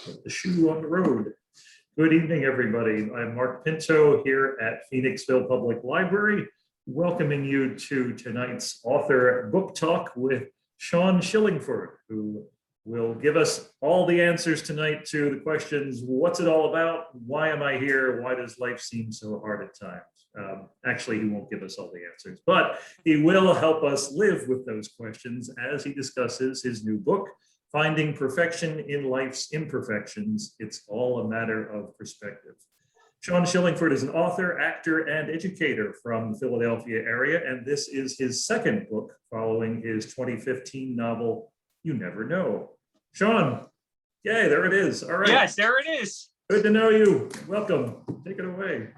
Put the shoe on the road. Good evening, everybody. I'm Mark Pinto here at Phoenixville Public Library, welcoming you to tonight's author book talk with Shawn Shillingford, who will give us all the answers tonight to the questions: what's it all about? Why am I here? Why does life seem so hard at times? Actually, he won't give us all the answers, but he will help us live with those questions as he discusses his new book, Finding Perfection in Life's Imperfections. It's all a matter of perspective. Shawn Shillingford is an author, actor, and educator from the Philadelphia area, and this is his second book following his 2015 novel, You Never Know. Shawn, yay, there it is. All right. Yes, there it is. Good to know you. Welcome. Take it away.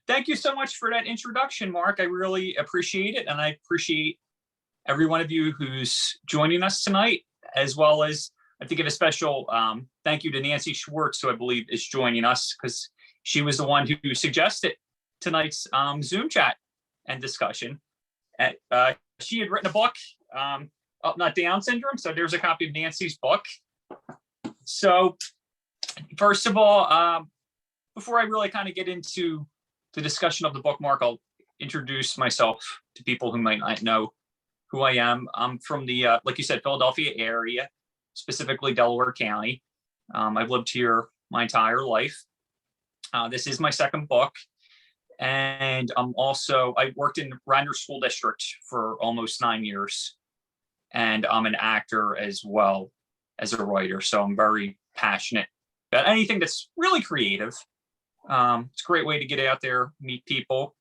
Thank you so much for that introduction, Mark. I really appreciate it, and I appreciate every one of you who's joining us tonight, as well as I have to give a special thank you to Nancy Schwartz, who I believe is joining us, because she was the one who suggested tonight's Zoom chat and discussion. She had written a book, Up Not Down Syndrome, so there's a copy of Nancy's book. So first of all, before I really kind of get into the discussion of the book, Mark, I'll introduce myself to people who might not know who I am. I'm from the, like you said, Philadelphia area, specifically Delaware County. I've lived here my entire life. This is my second book. And I worked in Radnor School District for almost 9 years. And I'm an actor as well as a writer. So I'm very passionate about anything that's really creative. It's a great way to get out there, meet people,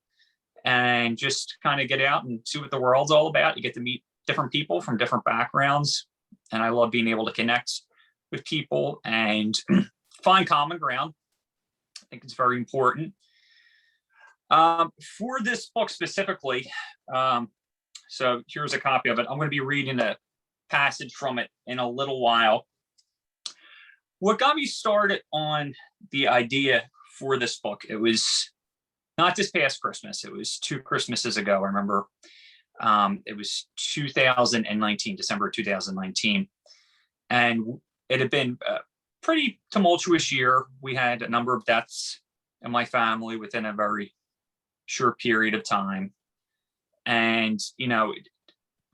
and just kind of get out and see what the world's all about. You get to meet different people from different backgrounds. And I love being able to connect with people and find common ground. I think it's very important. For this book specifically, so here's a copy of it. I'm going to be reading a passage from it in a little while. What got me started on the idea for this book, it was not this past Christmas, it was 2 Christmases ago. I remember it was 2019, December 2019. And it had been a pretty tumultuous year. We had a number of deaths in my family within a very short period of time. And,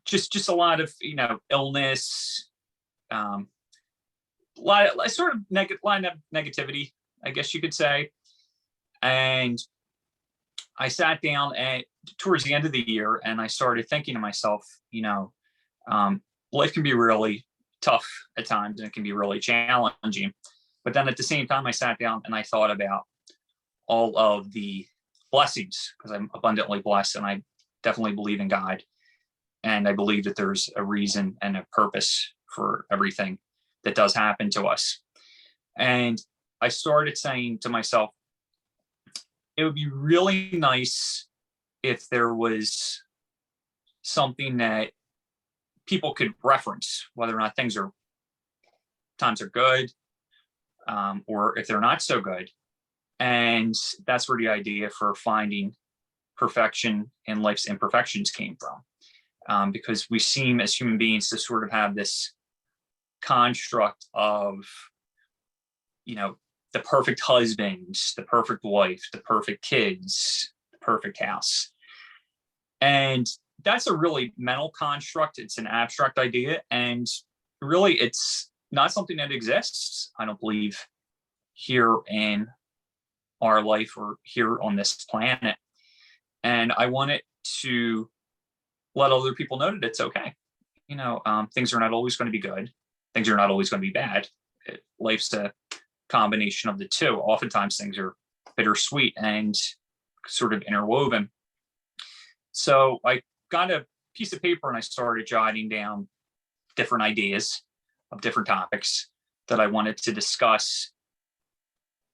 just a lot of, illness, a lot of negativity, I guess you could say. And I sat down towards the end of the year and I started thinking to myself, life can be really tough at times and it can be really challenging. But then at the same time, I sat down and I thought about all of the blessings, because I'm abundantly blessed and I definitely believe in God. And I believe that there's a reason and a purpose for everything that does happen to us. And I started saying to myself, it would be really nice if there was something that people could reference, whether or not times are good, or if they're not so good. And that's where the idea for finding perfection in life's imperfections came from. Because we seem as human beings to sort of have this construct of, the perfect husband, the perfect wife, the perfect kids, the perfect house. And that's a really mental construct. It's an abstract idea. And really, it's not something that exists, I don't believe, here in our life or here on this planet. And I wanted to let other people know that it's okay. Things are not always going to be good. Things are not always going to be bad. Life's a combination of the two. Oftentimes things are bittersweet and sort of interwoven. So I got a piece of paper and I started jotting down different ideas of different topics that I wanted to discuss.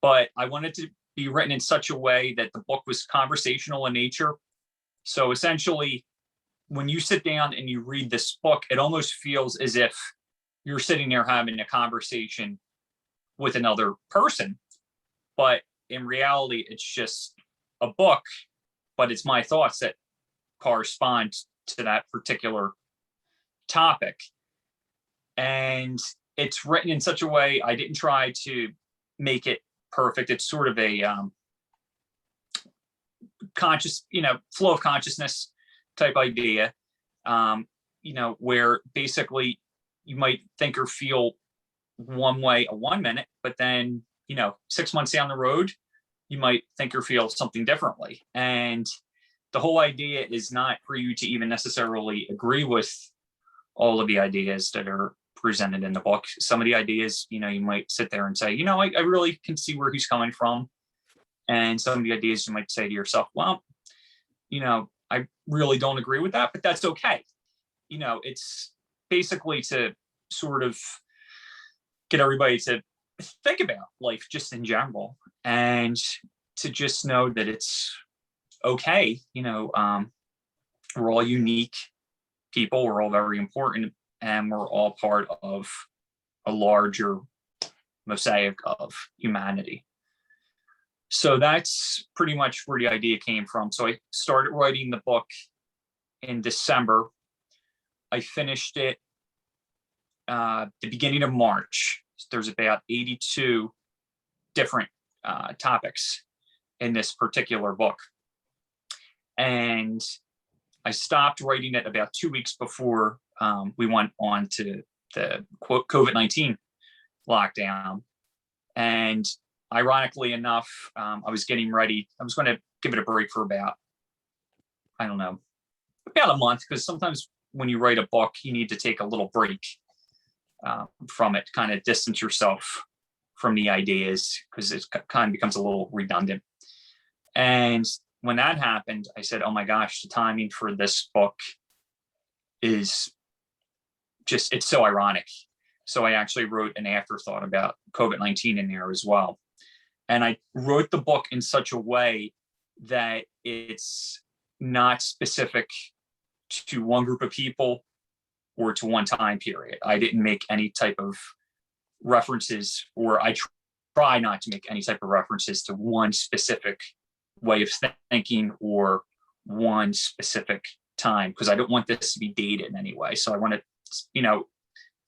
But I wanted to be written in such a way that the book was conversational in nature. So essentially, when you sit down and you read this book, it almost feels as if you're sitting there having a conversation with another person. But in reality, it's just a book, but it's my thoughts that correspond to that particular topic. And it's written in such a way, I didn't try to make it perfect. It's sort of a conscious, flow of consciousness type idea, where basically you might think or feel one way 1 minute, but then, 6 months down the road, you might think or feel something differently. And the whole idea is not for you to even necessarily agree with all of the ideas that are presented in the book. Some of the ideas, you might sit there and say, I really can see where he's coming from. And some of the ideas you might say to yourself, well, I really don't agree with that, but that's okay. It's basically to sort of get everybody to think about life just in general, and to just know that it's okay. We're all unique people. We're all very important, and we're all part of a larger mosaic of humanity. So that's pretty much where the idea came from. So I started writing the book in December. I finished it the beginning of March. There's about 82 different topics in this particular book. And I stopped writing it about 2 weeks before we went on to the COVID-19 lockdown. And ironically enough, I was getting ready. I was going to give it a break for about a month, because sometimes when you write a book, you need to take a little break from it, kind of distance yourself from the ideas, because it kind of becomes a little redundant. And when that happened, I said, oh my gosh, the timing for this book is just, it's so ironic. So I actually wrote an afterthought about COVID-19 in there as well. And I wrote the book in such a way that it's not specific to one group of people or to one time period. I didn't make any type of references, or I try not to make any type of references to one specific way of thinking or one specific time, because I don't want this to be dated in any way. So I want to,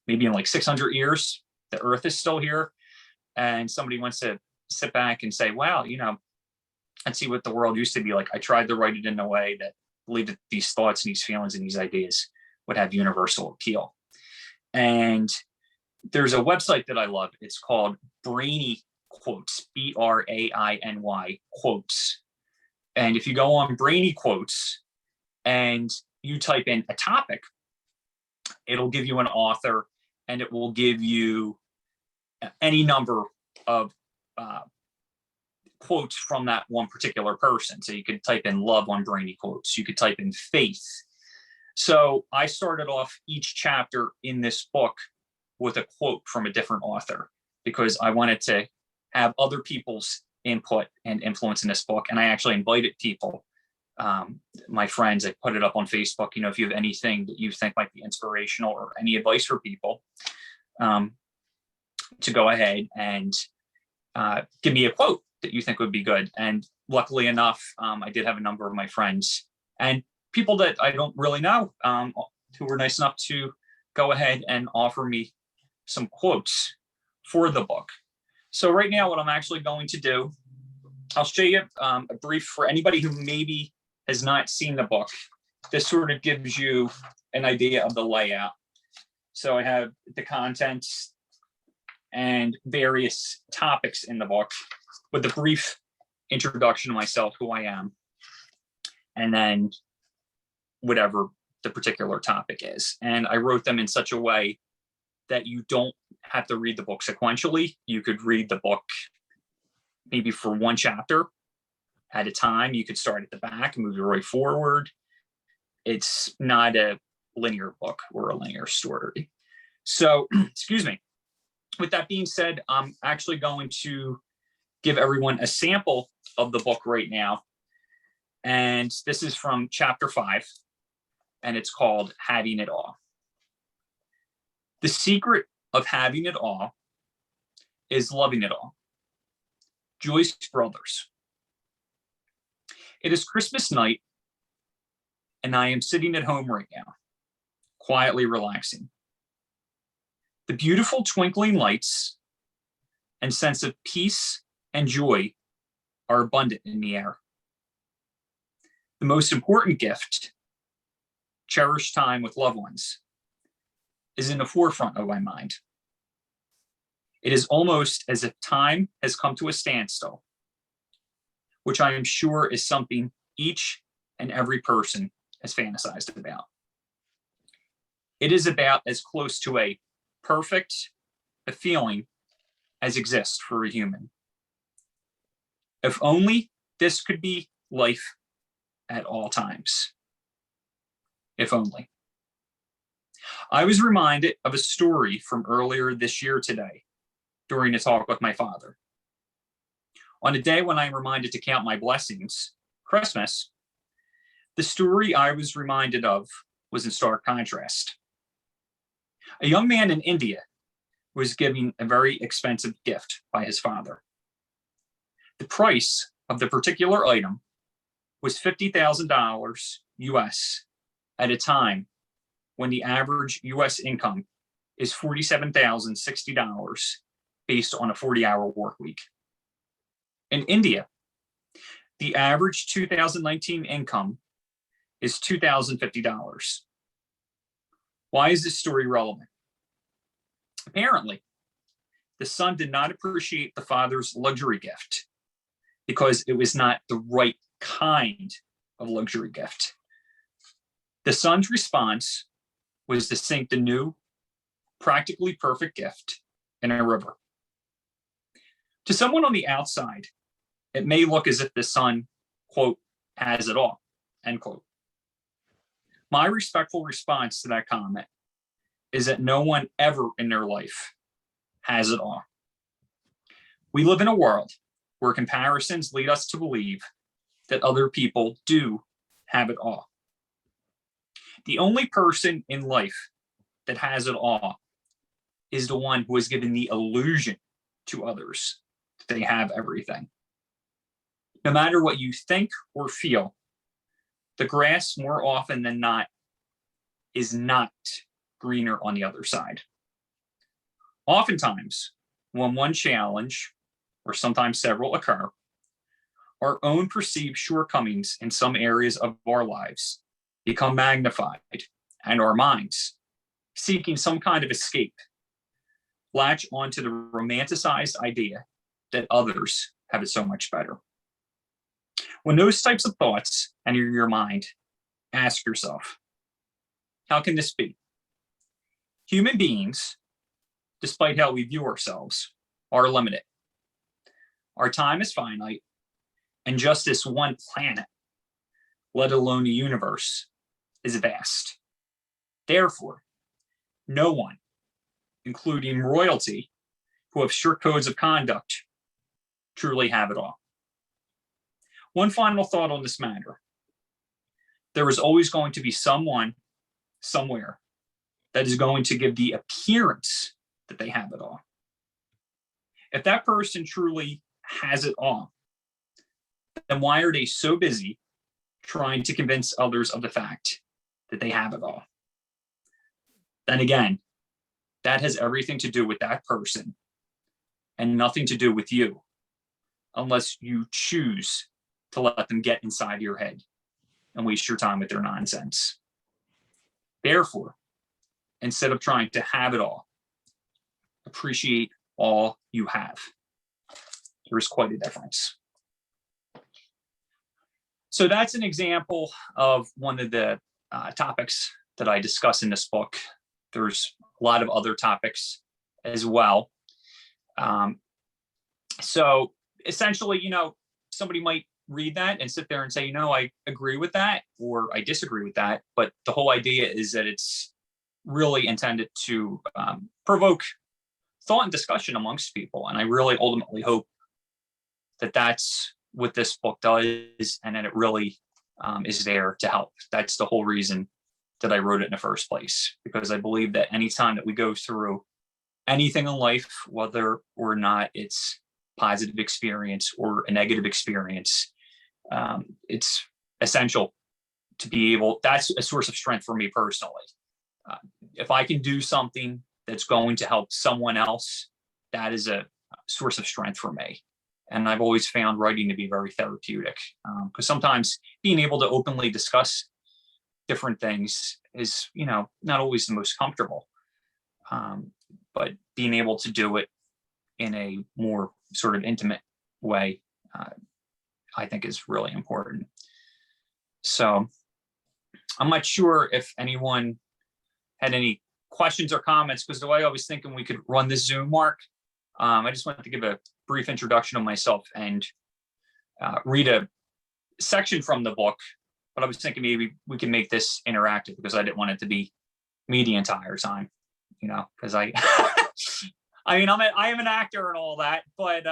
maybe in like 600 years, the earth is still here, and somebody wants to sit back and say, wow, let's see what the world used to be like. I tried to write it in a way that believed that these thoughts and these feelings and these ideas would have universal appeal. And there's a website that I love. It's called Brainy Quotes, BRAINY Quotes. And if you go on Brainy Quotes and you type in a topic, it'll give you an author, and it will give you any number of quotes from that one particular person. So you could type in love on Brainy Quotes. You could type in faith. So I started off each chapter in this book with a quote from a different author, because I wanted to have other people's input and influence in this book. And I actually invited people, my friends. I put it up on Facebook. If you have anything that you think might be inspirational or any advice for people, to go ahead and give me a quote that you think would be good. And luckily enough, I did have a number of my friends and people that I don't really know, who were nice enough to go ahead and offer me some quotes for the book. So right now, what I'm actually going to do, I'll show you a brief for anybody who maybe has not seen the book. This sort of gives you an idea of the layout. So I have the contents and various topics in the book with a brief introduction to myself, who I am, and then whatever the particular topic is. And I wrote them in such a way that you don't have to read the book sequentially. You could read the book maybe for one chapter at a time. You could start at the back and move your way forward. It's not a linear book or a linear story. So, excuse me. With that being said, I'm actually going to give everyone a sample of the book right now. And this is from chapter 5, and it's called Having It All. The secret of having it all is loving it all. Joyce Brothers. It is Christmas night, and I am sitting at home right now, quietly relaxing. The beautiful twinkling lights and sense of peace and joy are abundant in the air. The most important gift, cherished time with loved ones, is in the forefront of my mind. It is almost as if time has come to a standstill, which I am sure is something each and every person has fantasized about. It is about as close to a perfect a feeling as exists for a human. If only this could be life at all times. If only. I was reminded of a story from earlier this year today during a talk with my father. On a day when I'm reminded to count my blessings, Christmas, the story I was reminded of was in stark contrast. A young man in India was given a very expensive gift by his father. The price of the particular item was $50,000 US at a time when the average US income is $47,060 based on a 40-hour work week. In India, the average 2019 income is $2,050. Why is this story relevant? Apparently, the son did not appreciate the father's luxury gift because it was not the right kind of luxury gift. The son's response was to sink the new, practically perfect gift in a river. To someone on the outside, it may look as if the son, quote, has it all, end quote. My respectful response to that comment is that no one ever in their life has it all. We live in a world where comparisons lead us to believe that other people do have it all. The only person in life that has it all is the one who has given the illusion to others that they have everything. No matter what you think or feel, the grass more often than not is not greener on the other side. Oftentimes, when one challenge, or sometimes several occur, our own perceived shortcomings in some areas of our lives become magnified, and our minds, seeking some kind of escape, latch onto the romanticized idea that others have it so much better. When those types of thoughts enter your mind, ask yourself, how can this be? Human beings, despite how we view ourselves, are limited. Our time is finite, and just this one planet, let alone the universe, is vast. Therefore, no one, including royalty, who have strict codes of conduct, truly have it all. One final thought on this matter. There is always going to be someone, somewhere, that is going to give the appearance that they have it all. If that person truly has it all, then why are they so busy trying to convince others of the fact that they have it all? Then again, that has everything to do with that person and nothing to do with you, unless you choose to let them get inside your head and waste your time with their nonsense. Therefore, instead of trying to have it all, appreciate all you have. There is quite a difference. So that's an example of one of the topics that I discuss in this book. There's a lot of other topics as well. So essentially, somebody might read that and sit there and say, I agree with that, or I disagree with that. But the whole idea is that it's really intended to provoke thought and discussion amongst people. And I really ultimately hope that that's what this book does, and that it really is there to help. That's the whole reason that I wrote it in the first place, because I believe that anytime that we go through anything in life, whether or not it's positive experience or a negative experience, it's essential to be able, that's a source of strength for me personally. If I can do something that's going to help someone else, that is a source of strength for me. And I've always found writing to be very therapeutic, because sometimes being able to openly discuss different things is, not always the most comfortable. But being able to do it in a more sort of intimate way, I think is really important. So I'm not sure if anyone had any questions or comments, because the way I was thinking we could run this Zoom, Mark, I just wanted to give a brief introduction of myself and read a section from the book. But I was thinking maybe we can make this interactive, because I didn't want it to be me the entire time, because I am an actor and all that, but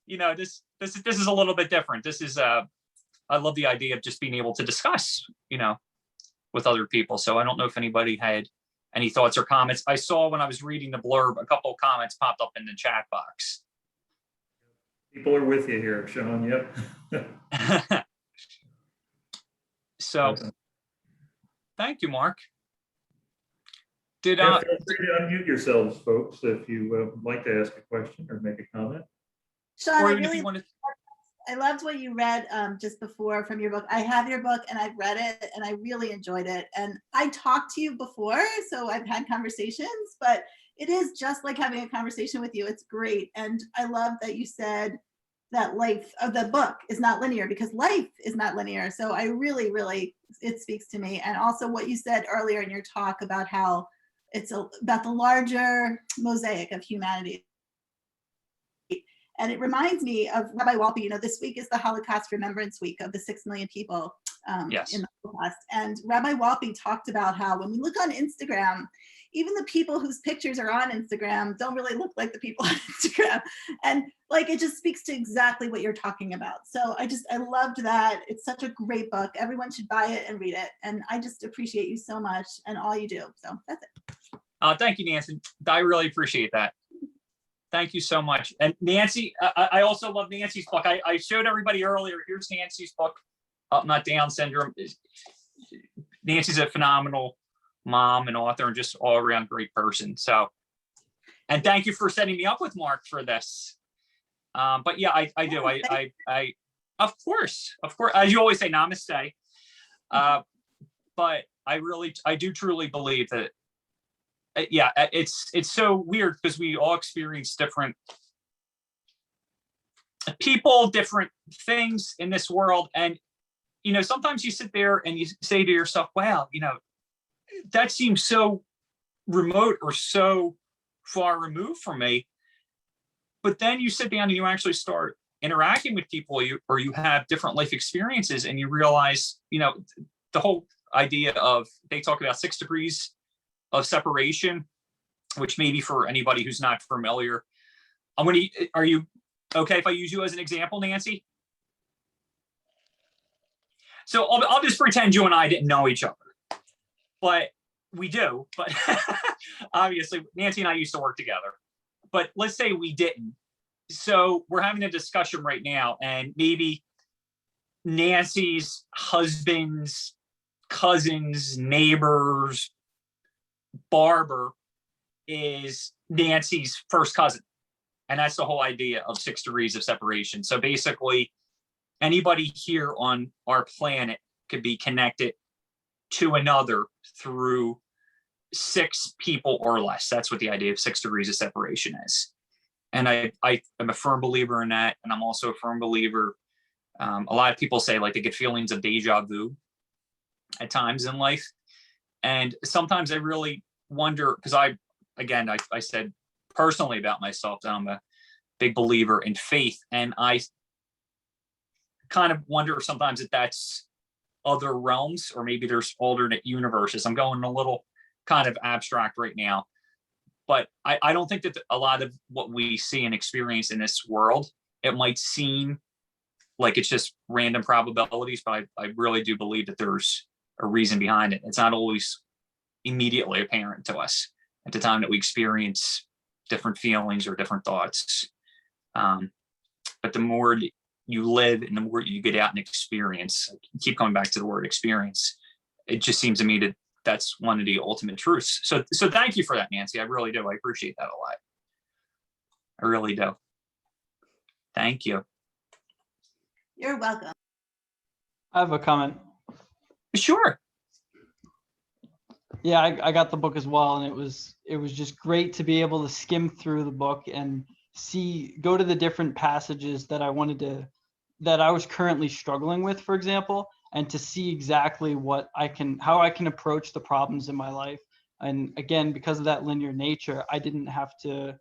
this is a little bit different. This is I love the idea of just being able to discuss, with other people. So I don't know if anybody had any thoughts or comments. I saw when I was reading the blurb, a couple of comments popped up in the chat box. People are with you here, Shawn. Yep. So, thank you, Mark. Feel free to unmute yourselves, folks, if you would like to ask a question or make a comment. Shawn, I loved what you read just before from your book. I have your book and I've read it and I really enjoyed it. And I talked to you before, so I've had conversations, but it is just like having a conversation with you. It's great. And I love that you said that life of the book is not linear, because life is not linear. So I really, it speaks to me. And also what you said earlier in your talk about how it's about the larger mosaic of humanity. And it reminds me of Rabbi Walpe. This week is the Holocaust Remembrance Week of the 6 million people yes. in the Holocaust. And Rabbi Walpe talked about how when we look on Instagram, even the people whose pictures are on Instagram don't really look like the people on Instagram. And it just speaks to exactly what you're talking about. So I loved that. It's such a great book. Everyone should buy it and read it. And I just appreciate you so much and all you do. So that's it. Thank you, Nancy. I really appreciate that. Thank you so much. And Nancy, I also love Nancy's book. I showed everybody earlier, here's Nancy's book, Up Not Down Syndrome. Nancy's a phenomenal mom and author and just all around great person. So, and thank you for setting me up with Mark for this. But yeah, I do. I of course, as you always say, namaste. But I do truly believe that, yeah, it's so weird because we all experience different people, different things in this world. And, sometimes you sit there and you say to yourself, wow, that seems so remote or so far removed from me. But then you sit down and you actually start interacting with people, or you have different life experiences, and you realize, the whole idea of, they talk about 6 degrees of separation, which maybe for anybody who's not familiar, are you okay if I use you as an example, Nancy? So I'll just pretend you and I didn't know each other, but we do. But obviously, Nancy and I used to work together. But let's say we didn't. So we're having a discussion right now, and maybe Nancy's husband's cousins, neighbors, barber is Nancy's first cousin. And that's the whole idea of 6 degrees of separation. So basically, anybody here on our planet could be connected to another through 6 people or less. That's what the idea of 6 degrees of separation is. And I am a firm believer in that. And I'm also a firm believer. A lot of people say they get feelings of deja vu at times in life. And sometimes I really wonder, because I said personally about myself that I'm a big believer in faith. And I kind of wonder sometimes if that's other realms, or maybe there's alternate universes. I'm going a little kind of abstract right now. But I don't think that a lot of what we see and experience in this world, it might seem like it's just random probabilities, but I really do believe that there's a reason behind it. It's not always immediately apparent to us at the time that we experience different feelings or different thoughts. But the more you live and the more you get out and experience, I keep coming back to the word experience, it just seems to me that that's one of the ultimate truths. So thank you for that, Nancy. I really do. I appreciate that a lot. I really do. Thank you. You're welcome. I have a comment. Sure. Yeah, I got the book as well, and it was just great to be able to skim through the book and go to the different passages that I was currently struggling with, for example, and to see exactly how I can approach the problems in my life. And again, because of that linear nature, I didn't have to,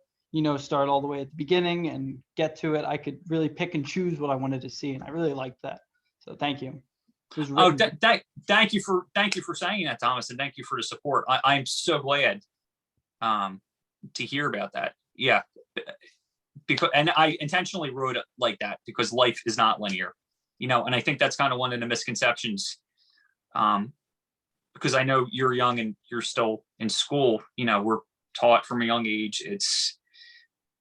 start all the way at the beginning and get to it. I could really pick and choose what I wanted to see, and I really liked that. So thank you. Thank you for saying that, Thomas, and thank you for the support. I'm so glad to hear about that. Yeah, and I intentionally wrote it like that because life is not linear, and I think that's kind of one of the misconceptions. Because I know you're young and you're still in school. We're taught from a young age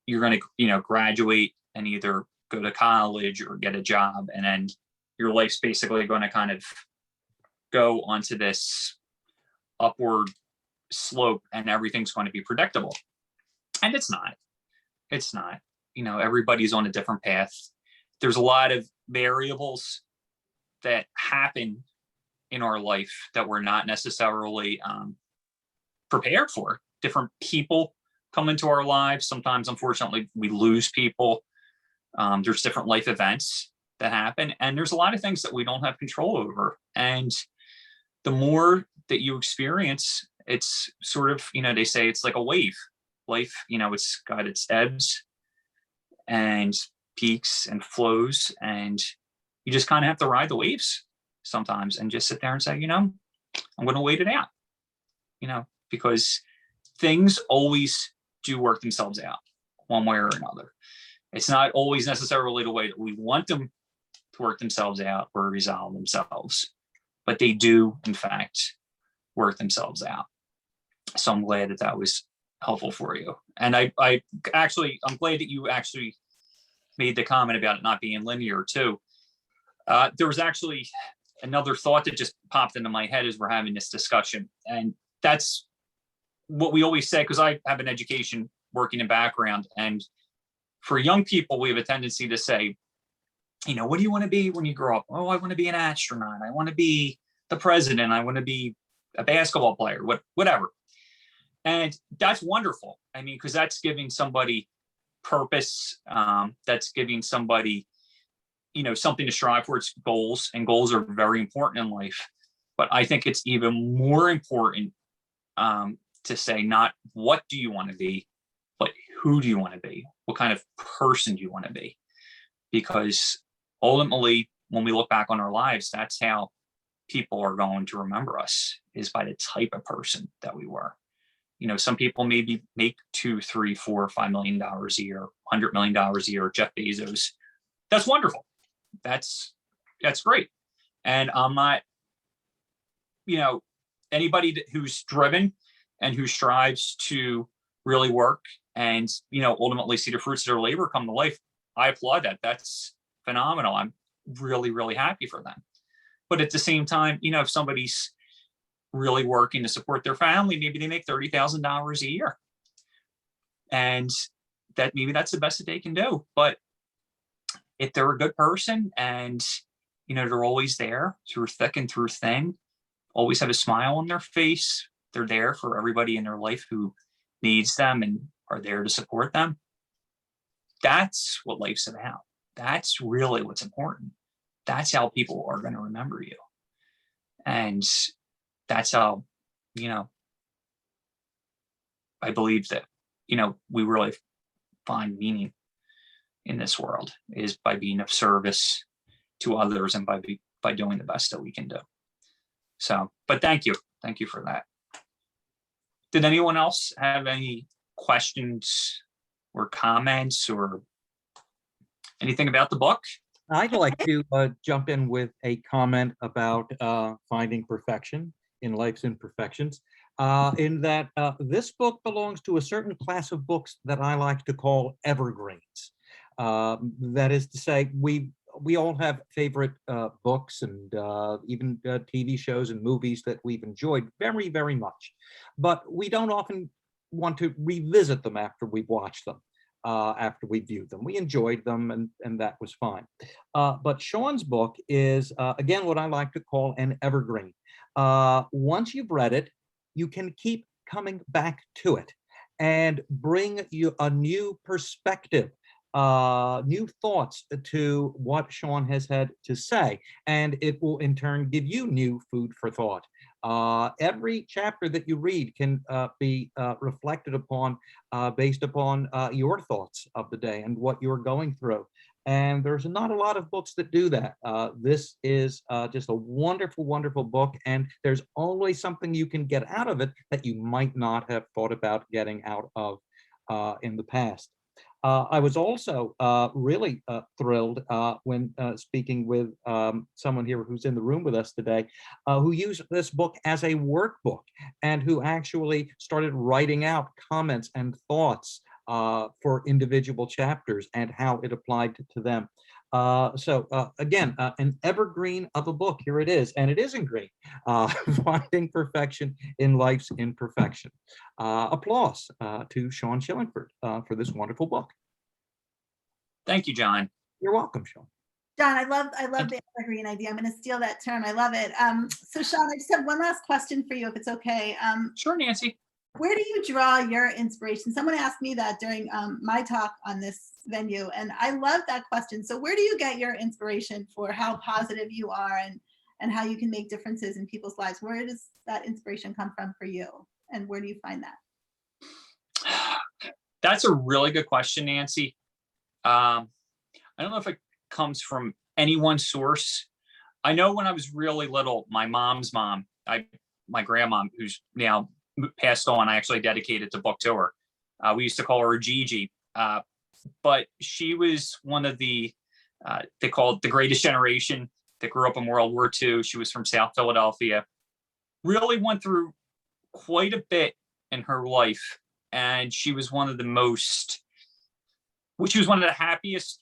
you're going to graduate and either go to college or get a job, and then your life's basically going to kind of go onto this upward slope and everything's going to be predictable. And it's not. Everybody's on a different path. There's a lot of variables that happen in our life that we're not necessarily prepared for. Different people come into our lives. Sometimes, unfortunately, we lose people. There's different life events that happen, and there's a lot of things that we don't have control over. And the more that you experience, it's sort of, they say it's like a wave. Life, it's got its ebbs and peaks and flows, and you just kind of have to ride the waves sometimes and just sit there and say, I'm going to wait it out, because things always do work themselves out one way or another. It's not always necessarily the way that we want them to work themselves out or resolve themselves, but they do, in fact, work themselves out. So I'm glad that was helpful for you. And I'm glad that you actually made the comment about it not being linear too. There was actually another thought that just popped into my head as we're having this discussion. And that's what we always say, because I have an education working in background. And for young people, we have a tendency to say, what do you want to be when you grow up? Oh, I want to be an astronaut. I want to be the president. I want to be a basketball player, whatever. And that's wonderful. I mean, because that's giving somebody purpose. That's giving somebody, something to strive for. It's goals, and goals are very important in life. But I think it's even more important to say not what do you want to be, but who do you want to be? What kind of person do you want to be? Because ultimately, when we look back on our lives, that's how people are going to remember us, is by the type of person that we were. Some people maybe make $2, $3, $4, $5 million a year, $100 million a year. Jeff Bezos, that's wonderful. That's great. And I'm not, anybody who's driven and who strives to really work and, ultimately see the fruits of their labor come to life. I applaud that. That's phenomenal. I'm really, really happy for them. But at the same time, if somebody's really working to support their family, maybe they make $30,000 a year. And maybe that's the best that they can do. But if they're a good person and, they're always there through thick and through thin, always have a smile on their face, they're there for everybody in their life who needs them and are there to support them. That's what life's about. That's really what's important. That's how people are going to remember you. And that's how, I believe that, we really find meaning in this world, is by being of service to others and by doing the best that we can do. So, but thank you for that. Did anyone else have any questions or comments or anything about the book? I'd like to jump in with a comment about finding perfection in life's imperfections, in that this book belongs to a certain class of books that I like to call evergreens. That is to say, we we all have favorite books and even TV shows and movies that we've enjoyed very, very much, but we don't often want to revisit them after we've watched them, after we viewed them. We enjoyed them, and that was fine. But Shawn's book is, again, what I like to call an evergreen. Once you've read it, you can keep coming back to it and bring you a new perspective, new thoughts to what Shawn has had to say, and it will in turn give you new food for thought. Every chapter that you read can be reflected upon based upon your thoughts of the day and what you're going through. And there's not a lot of books that do that. This is just a wonderful, wonderful book, and there's always something you can get out of it that you might not have thought about getting out of in the past. I was also really thrilled when speaking with someone here who's in the room with us today, who used this book as a workbook and who actually started writing out comments and thoughts for individual chapters and how it applied to them. So again, an evergreen of a book. Here it is, and it is in green. Finding Perfection in Life's Imperfection. Applause to Shawn Shillingford for this wonderful book. Thank you, John. You're welcome, Shawn. John, I love the evergreen idea. I'm going to steal that term. I love it. So Shawn, I just have one last question for you, if it's okay. Sure, Nancy. Where do you draw your inspiration? Someone asked me that during my talk on this venue, and I love that question. So where do you get your inspiration for how positive you are and how you can make differences in people's lives? Where does that inspiration come from for you? And where do you find that? That's a really good question, Nancy. I don't know if it comes from any one source. I know when I was really little, my mom's mom, my grandma, who's now passed on, I actually dedicated the book to her. We used to call her Gigi, but she was one of the, they called the greatest generation that grew up in World War II. She was from South Philadelphia, really went through quite a bit in her life. And she was one of the happiest,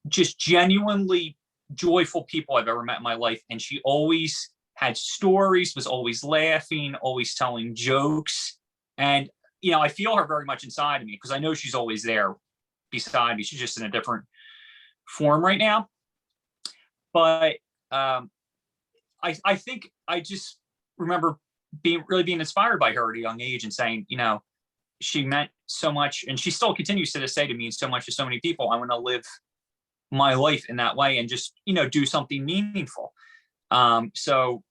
just genuinely joyful people I've ever met in my life. And she always had stories, was always laughing, always telling jokes. And, you know, I feel her very much inside of me because I know she's always there beside me. She's just in a different form right now. But I think I just remember being inspired by her at a young age and saying, you know, she meant so much, and she still continues to say to me so much to so many people. I want to live my life in that way and just, you know, do something meaningful. So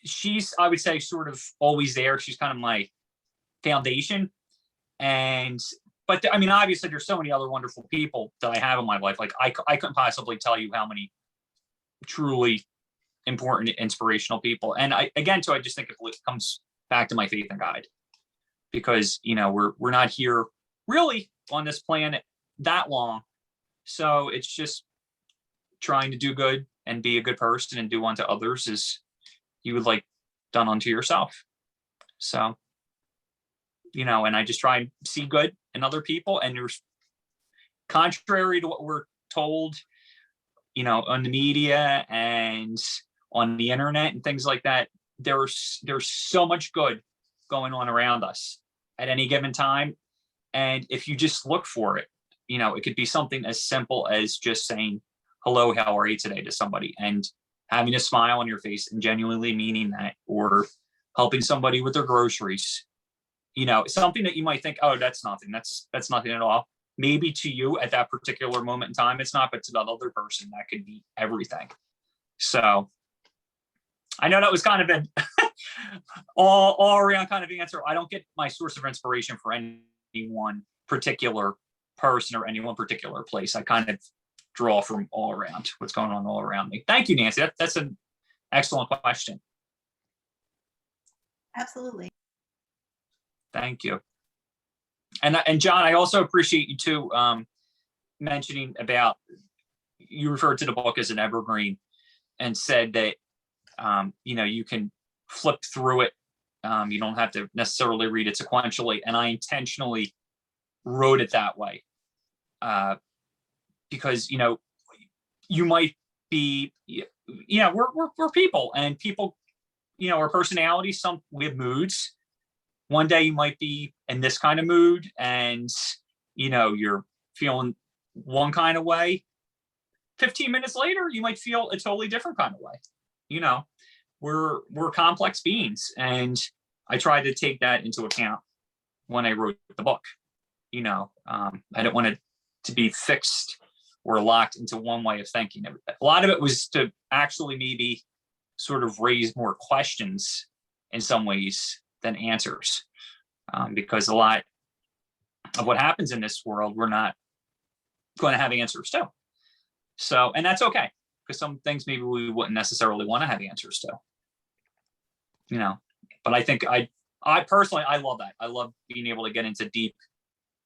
she's, I would say, sort of always there. She's kind of my foundation. But I mean, obviously there's so many other wonderful people that I have in my life. Like I couldn't possibly tell you how many truly important, inspirational people. And I just think it comes back to my faith in God, because, you know, we're not here really on this planet that long. So it's just trying to do good and be a good person and do unto others as you would like done unto yourself. So, you know, and I just try and see good in other people. And there's, contrary to what we're told, you know, on the media and on the internet and things like that, there's so much good going on around us at any given time. And if you just look for it, you know, it could be something as simple as just saying, hello, how are you today to somebody, and having a smile on your face and genuinely meaning that, or helping somebody with their groceries. You know, something that you might think, oh, that's nothing. That's nothing at all. Maybe to you at that particular moment in time, it's not, but to the other person, that could be everything. So I know that was kind of an all around kind of answer. I don't get my source of inspiration for any one particular person or any one particular place. I kind of draw from all around what's going on all around me. Thank you, Nancy. That's an excellent question. Absolutely. Thank you. And John, I also appreciate you too mentioning about, you referred to the book as an evergreen and said that you know, you can flip through it. You don't have to necessarily read it sequentially. And I intentionally wrote it that way because, you know, you might be, we're people, and people, our personalities, we have moods. One day you might be in this kind of mood and, you're feeling one kind of way. 15 minutes later, you might feel a totally different kind of way. We're complex beings, and I tried to take that into account when I wrote the book. I didn't want it to be fixed or locked into one way of thinking. A lot of it was to actually maybe sort of raise more questions in some ways than answers, because a lot of what happens in this world, we're not going to have answers to. So, and that's okay, because some things maybe we wouldn't necessarily want to have answers to, but I think I personally, I love that. I love being able to get into deep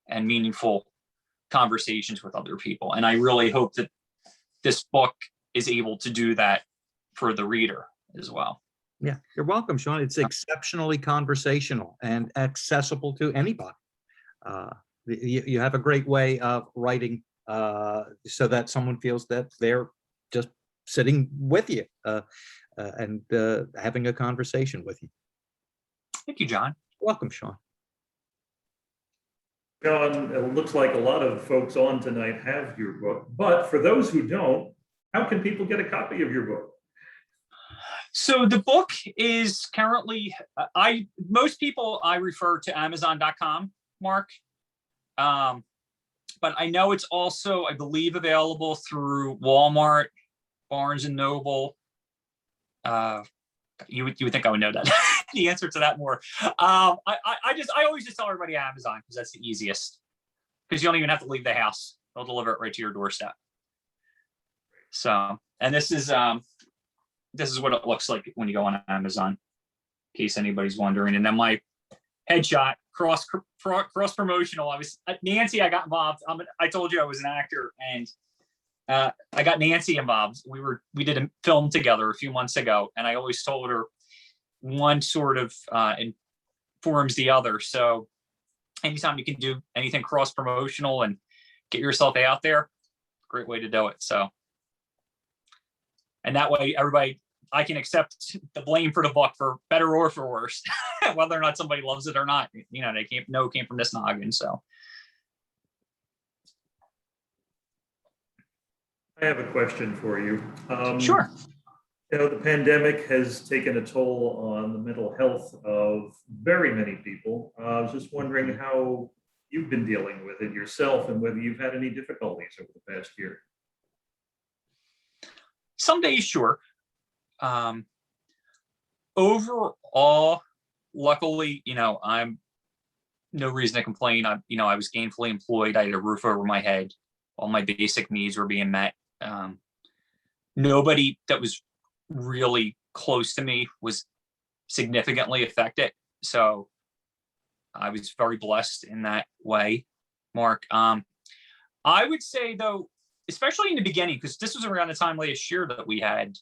and meaningful conversations with other people. And I really hope that this book is able to do that for the reader as well. Yeah, you're welcome, Shawn. It's exceptionally conversational and accessible to anybody. You have a great way of writing so that someone feels that they're just sitting with you and having a conversation with you. Thank you, John. Welcome, Shawn. John, it looks like a lot of folks on tonight have your book, but for those who don't, how can people get a copy of your book? So the book is currently, most people I refer to Amazon.com, Mark. But I know it's also, I believe, available through Walmart, Barnes and Noble. You would think I would know that the answer to that more. I always just tell everybody Amazon, because that's the easiest. Because you don't even have to leave the house; they'll deliver it right to your doorstep. So, and this is what it looks like when you go on Amazon, in case anybody's wondering. And then my headshot, cross promotional. Nancy. I got involved. I told you I was an actor, and I got Nancy involved. We did a film together a few months ago, and I always told her one sort of informs the other. So anytime you can do anything cross promotional and get yourself out there, great way to do it. So, and that way everybody, I can accept the blame for the book for better or for worse, whether or not somebody loves it or not. They can't know it came from this noggin. So. I have a question for you. Sure. The pandemic has taken a toll on the mental health of very many people. I was just wondering how you've been dealing with it yourself and whether you've had any difficulties over the past year. Some days, sure. Overall, luckily, I'm no reason to complain. I was gainfully employed. I had a roof over my head. All my basic needs were being met. Nobody that was really close to me was significantly affected. So I was very blessed in that way, Mark. I would say, though, especially in the beginning, because this was around the time last year that we had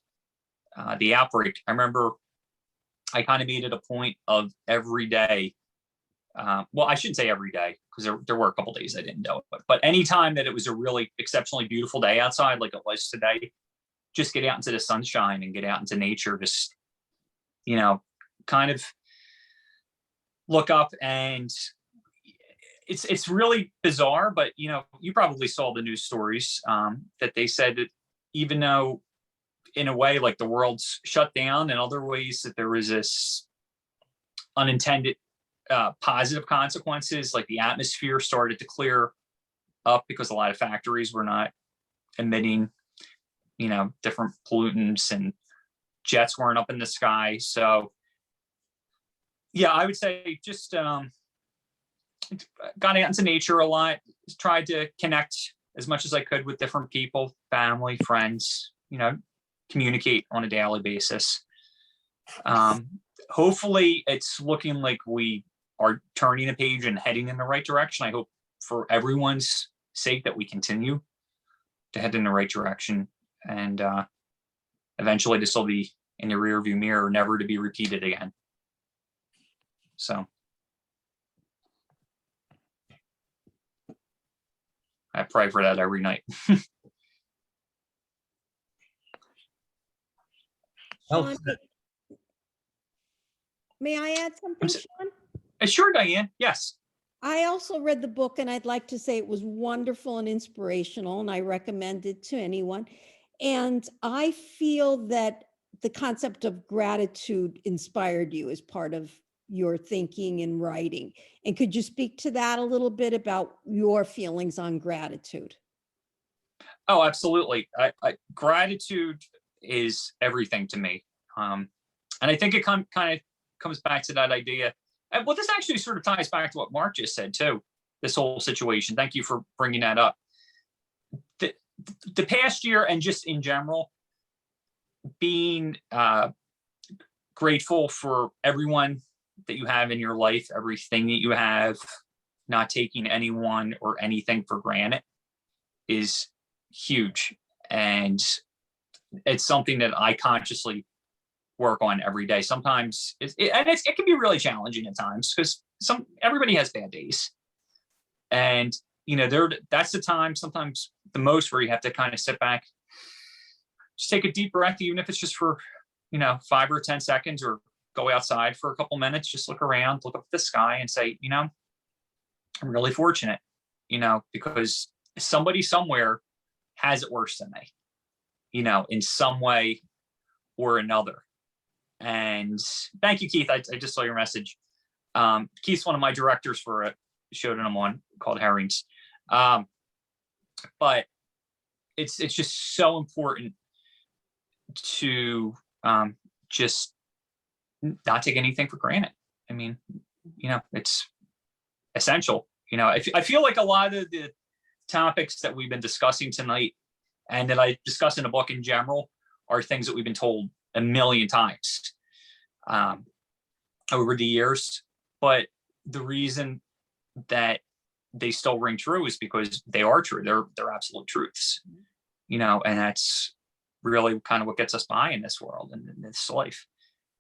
the outbreak. I remember I kind of made it a point of every day. Well, I shouldn't say every day, because there were a couple days I didn't do it. But anytime that it was a really exceptionally beautiful day outside, like it was today, just get out into the sunshine and get out into nature. Just, kind of look up, and it's really bizarre. But you probably saw the news stories that they said that even though, in a way, like the world's shut down, in other ways that there was this unintended positive consequences, like the atmosphere started to clear up because a lot of factories were not emitting, different pollutants, and jets weren't up in the sky. So yeah, I would say just got out into nature a lot, tried to connect as much as I could with different people, family, friends, communicate on a daily basis. Hopefully it's looking like we are turning a page and heading in the right direction. I hope for everyone's sake that we continue to head in the right direction, and eventually this will be in the rearview mirror, never to be repeated again. So I pray for that every night. Well Shawn, said. may I add something, so- Shawn? Sure, Diane. Yes. I also read the book and I'd like to say it was wonderful and inspirational, and I recommend it to anyone. And I feel that the concept of gratitude inspired you as part of your thinking and writing. And could you speak to that a little bit about your feelings on gratitude? Oh, absolutely. Gratitude is everything to me. And I think it kind of comes back to that idea. And well, this actually sort of ties back to what Mark just said too, this whole situation. Thank you for bringing that up. The past year and just in general, being grateful for everyone that you have in your life, everything that you have, not taking anyone or anything for granted is huge. And it's something that I consciously work on every day. Sometimes it can be really challenging at times because everybody has bad days. And that's the time sometimes the most where you have to kind of sit back, just take a deep breath, even if it's just for 5 or 10 seconds, or go outside for a couple minutes, just look around, look up at the sky and say, I'm really fortunate, because somebody somewhere has it worse than me, in some way or another. And thank you, Keith. I just saw your message. Keith's one of my directors for a show that I'm on called Herrings. But it's just so important to just not take anything for granted. I mean, it's essential. I feel like a lot of the topics that we've been discussing tonight and that I discuss in the book in general are things that we've been told a million times over the years. But the reason that they still ring true is because they are true. They're absolute truths, and that's really kind of what gets us by in this world and in this life.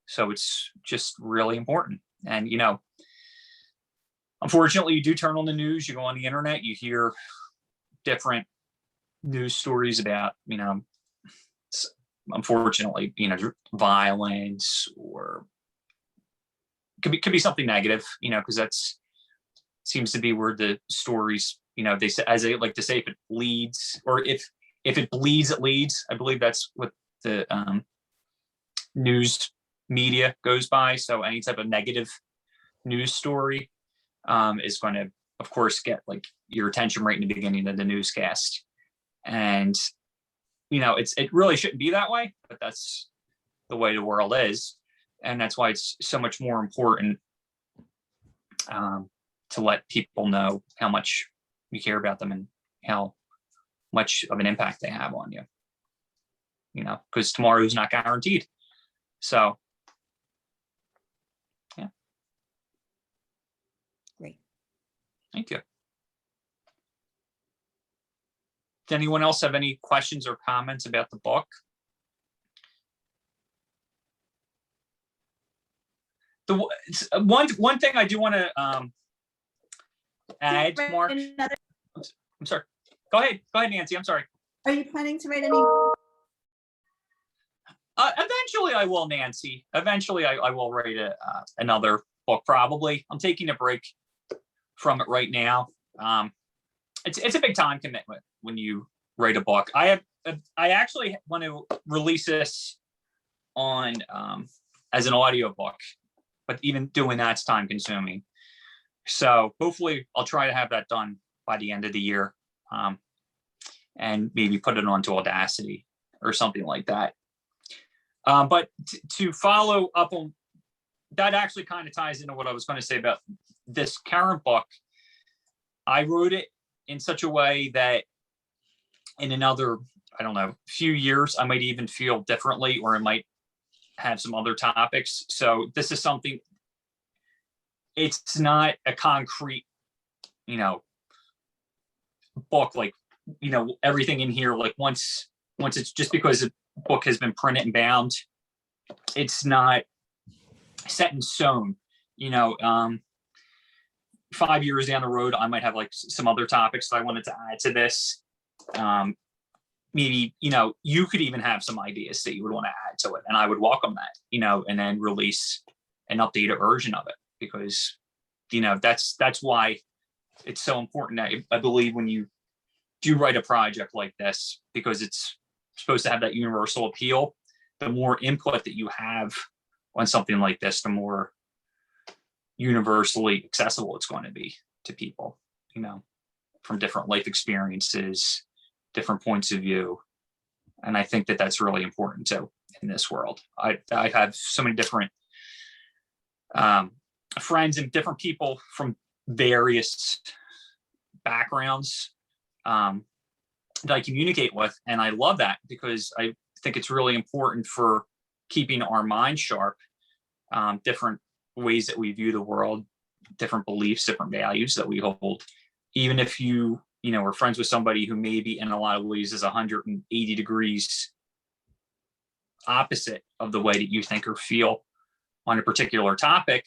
So it's just really important. And, unfortunately, you do turn on the news, you go on the internet, you hear different news stories about, unfortunately, violence, or could be something negative, because that's seems to be where the stories, they say, as they like to say, if it leads, or if it bleeds, it leads. I believe that's what the news media goes by. So any type of negative news story is going to, of course, get like your attention right in the beginning of the newscast. And it really shouldn't be that way, but that's the way the world is. And that's why it's so much more important to let people know how much you care about them and how much of an impact they have on you, because tomorrow is not guaranteed. So, yeah. Great. Thank you. Does anyone else have any questions or comments about the book? The one thing I do want to add, Mark. I'm sorry. Go ahead, Nancy. I'm sorry. Are you planning to write any? Eventually, I will, Nancy. Eventually, I will write another book. Probably. I'm taking a break from it right now. It's a big time commitment when you write a book. I actually want to release this on as an audio book, but even doing that's time consuming. So hopefully I'll try to have that done by the end of the year, and maybe put it onto Audacity or something like that. But to follow up on that, actually kind of ties into what I was going to say about this current book. I wrote it in such a way that in another, few years, I might even feel differently, or it might have some other topics. So this is something, it's not a concrete, book, like, everything in here, like once it's just because the book has been printed and bound, it's not set in stone. 5 years down the road, I might have like some other topics that I wanted to add to this. maybe, you could even have some ideas that you would want to add to it, and I would welcome that, and then release an updated version of it, because, that's why it's so important that I believe when you do write a project like this, because it's supposed to have that universal appeal, the more input that you have on something like this, the more universally accessible it's going to be to people, from different life experiences, different points of view. And I think that that's really important too in this world. I have so many different friends and different people from various backgrounds that I communicate with. And I love that, because I think it's really important for keeping our mind sharp, different ways that we view the world, different beliefs, different values that we hold. Even if you are friends with somebody who maybe in a lot of ways is 180 degrees opposite of the way that you think or feel on a particular topic,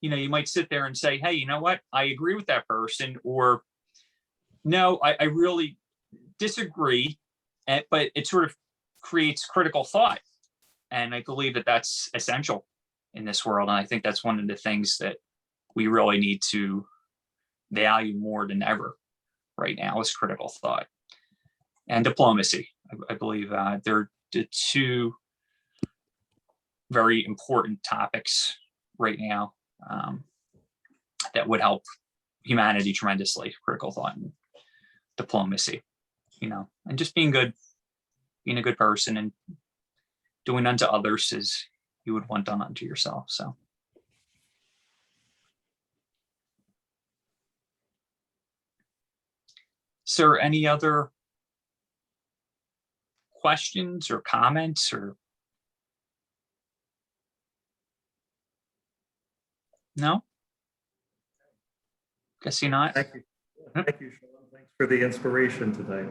you might sit there and say, hey, you know what? I agree with that person, or no, I really disagree, but it sort of creates critical thought. And I believe that that's essential in this world. And I think that's one of the things that we really need to value more than ever right now, is critical thought and diplomacy. I believe they're the two very important topics right now that would help humanity tremendously: critical thought and diplomacy, and just being a good person and doing unto others as you would want done unto yourself. So. Sir, any other questions or comments, or? No? Guess you're not. Thank you. Thank you, Shawn. Thanks for the inspiration today.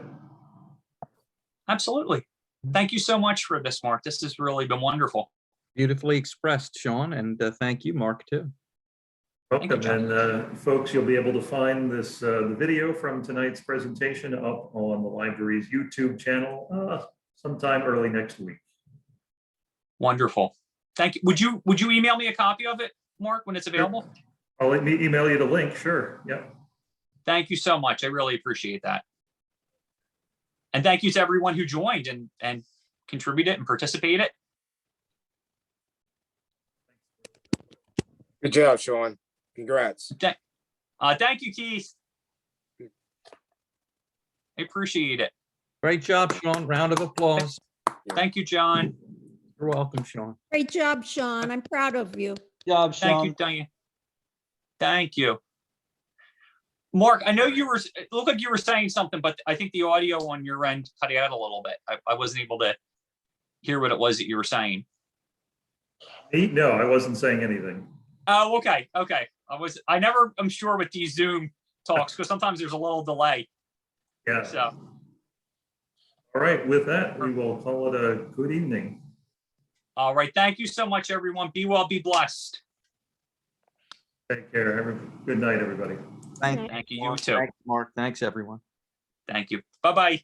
Absolutely. Thank you so much for this, Mark. This has really been wonderful. Beautifully expressed, Shawn, and thank you, Mark, too. Welcome, and folks, you'll be able to find this the video from tonight's presentation up on the library's YouTube channel sometime early next week. Wonderful. Thank you. Would you email me a copy of it, Mark, when it's available? I'll email you the link. Sure. Yep. Thank you so much. I really appreciate that. And thank you to everyone who joined and contributed and participated. Good job, Shawn. Congrats. Thank you, Keith. I appreciate it. Great job, Shawn. Round of applause. Thank you, John. You're welcome, Shawn. Great job, Shawn. I'm proud of you. Job, Thank Shawn. you, Diane. Thank you. Mark, I know it looked like you were saying something, but I think the audio on your end cut out a little bit. I wasn't able to hear what it was that you were saying. No, I wasn't saying anything. Oh, okay. Okay. I'm sure with these Zoom talks, because sometimes there's a little delay. Yeah. So. All right. With that, we will call it a good evening. All right. Thank you so much, everyone. Be well, be blessed. Take care. Have a good night, everybody. Thank you. You too. Thanks, Mark. Thanks, everyone. Thank you. Bye-bye.